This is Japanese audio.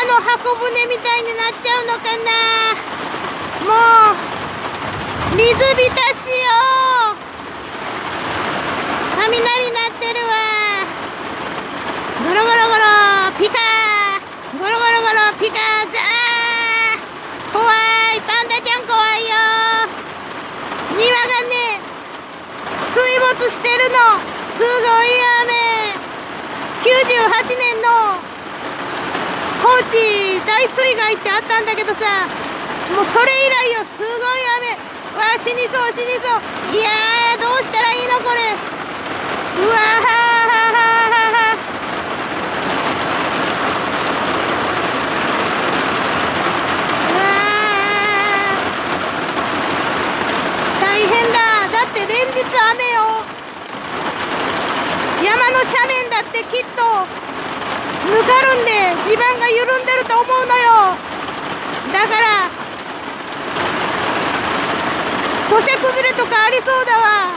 の箱舟みたいになっちゃうのかな。もう水浸しよ。雷鳴ってるわ。ゴロゴロゴロピカー、ゴロゴロゴロピカー、ザー。怖い、パンダちゃん怖いよ。庭がね水没してるの。すごい雨。98年の高知大水害ってあったんだけどさ、もうそれ以来よ。すごい雨。わあ、死にそう死にそう。いやー、どうしたらいいのこれ。うわー、はーはーはーはー。うわー、大変だ。だって連日雨よ。山の斜面だってきっとぬかるんで地盤が緩んでると思うのよ。だから土砂崩れとかありそうだわ。